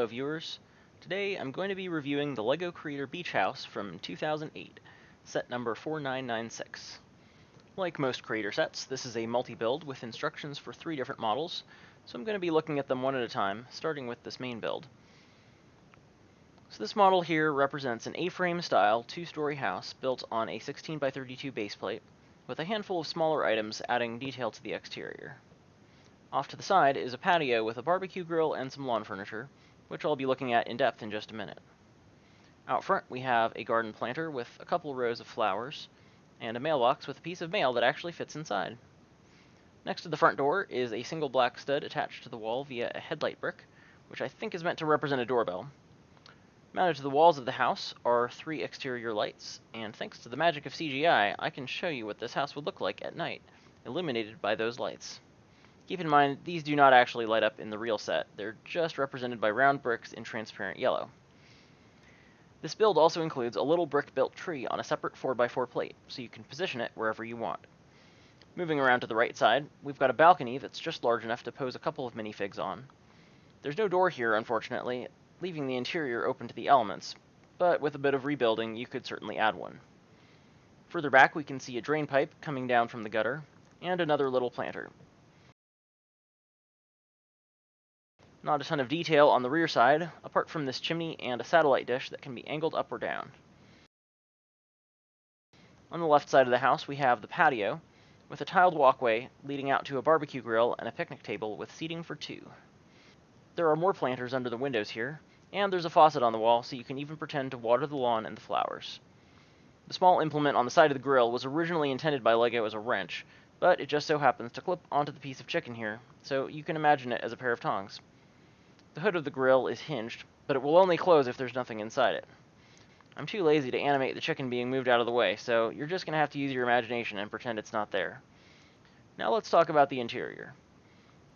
viewers. Today I'm going to be reviewing the LEGO Creator Beach House from 2008, set number 4996. Like most Creator sets, this is a multi-build with instructions for 3 different models, so I'm going to be looking at them one at a time, starting with this main build. So this model here represents an A-frame style 2-story house built on a 16 by 32 baseplate, with a handful of smaller items adding detail to the exterior. Off to the side is a patio with a barbecue grill and some lawn furniture, which I'll be looking at in depth in just a minute. Out front we have a garden planter with a couple rows of flowers, and a mailbox with a piece of mail that actually fits inside. Next to the front door is a single black stud attached to the wall via a headlight brick, which I think is meant to represent a doorbell. Mounted to the walls of the house are 3 exterior lights, and thanks to the magic of CGI, I can show you what this house would look like at night, illuminated by those lights. Keep in mind, these do not actually light up in the real set, they're just represented by round bricks in transparent yellow. This build also includes a little brick-built tree on a separate 4x4 plate, so you can position it wherever you want. Moving around to the right side, we've got a balcony that's just large enough to pose a couple of minifigs on. There's no door here, unfortunately, leaving the interior open to the elements, but with a bit of rebuilding, you could certainly add one. Further back, we can see a drain pipe coming down from the gutter, and another little planter. Not a ton of detail on the rear side, apart from this chimney and a satellite dish that can be angled up or down. On the left side of the house we have the patio, with a tiled walkway leading out to a barbecue grill and a picnic table with seating for 2. There are more planters under the windows here, and there's a faucet on the wall so you can even pretend to water the lawn and the flowers. The small implement on the side of the grill was originally intended by LEGO as a wrench, but it just so happens to clip onto the piece of chicken here, so you can imagine it as a pair of tongs. The hood of the grill is hinged, but it will only close if there's nothing inside it. I'm too lazy to animate the chicken being moved out of the way, so you're just going to have to use your imagination and pretend it's not there. Now let's talk about the interior.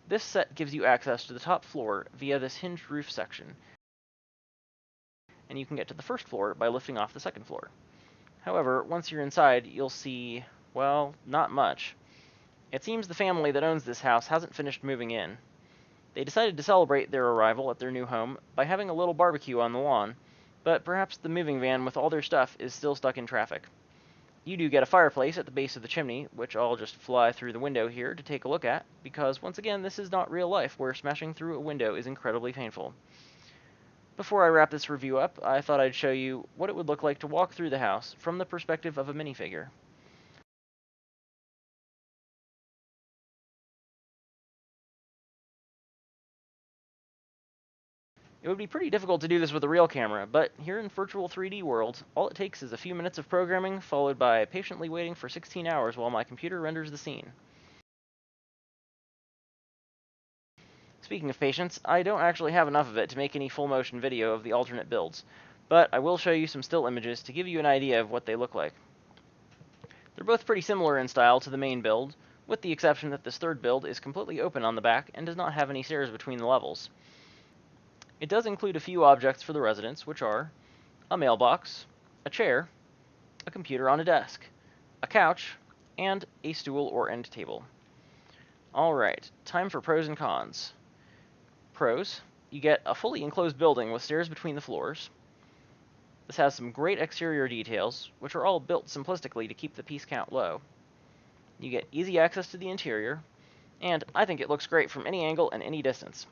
This set gives you access to the top floor via this hinged roof section, and you can get to the first floor by lifting off the second floor. However, once you're inside, you'll see, well, not much. It seems the family that owns this house hasn't finished moving in. They decided to celebrate their arrival at their new home by having a little barbecue on the lawn, but perhaps the moving van with all their stuff is still stuck in traffic. You do get a fireplace at the base of the chimney, which I'll just fly through the window here to take a look at, because once again this is not real life where smashing through a window is incredibly painful. Before I wrap this review up, I thought I'd show you what it would look like to walk through the house from the perspective of a minifigure. It would be pretty difficult to do this with a real camera, but here in Virtual 3D World, all it takes is a few minutes of programming, followed by patiently waiting for 16 hours while my computer renders the scene. Speaking of patience, I don't actually have enough of it to make any full-motion video of the alternate builds, but I will show you some still images to give you an idea of what they look like. They're both pretty similar in style to the main build, with the exception that this third build is completely open on the back and does not have any stairs between the levels. It does include a few objects for the residents, which are a mailbox, a chair, a computer on a desk, a couch, and a stool or end table. Alright, time for pros and cons. Pros: you get a fully enclosed building with stairs between the floors. This has some great exterior details, which are all built simplistically to keep the piece count low. You get easy access to the interior, and I think it looks great from any angle and any distance.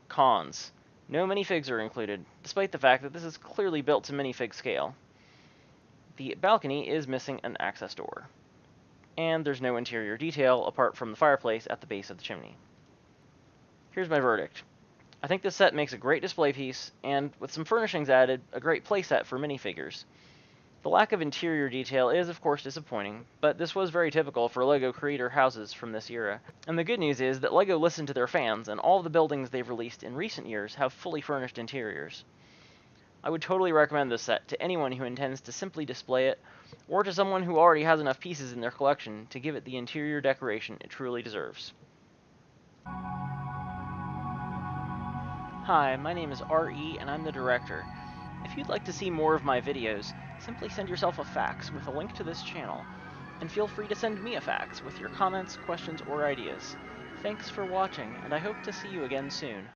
Cons: no minifigs are included, despite the fact that this is clearly built to minifig scale. The balcony is missing an access door, and there's no interior detail apart from the fireplace at the base of the chimney. Here's my verdict. I think this set makes a great display piece, and with some furnishings added, a great playset for minifigures. The lack of interior detail is of course disappointing, but this was very typical for LEGO Creator houses from this era. And the good news is that LEGO listened to their fans, and all of the buildings they've released in recent years have fully furnished interiors. I would totally recommend this set to anyone who intends to simply display it, or to someone who already has enough pieces in their collection to give it the interior decoration it truly deserves. Hi, my name is RE and I'm the director. If you'd like to see more of my videos, simply send yourself a fax with a link to this channel, and feel free to send me a fax with your comments, questions, or ideas. Thanks for watching, and I hope to see you again soon.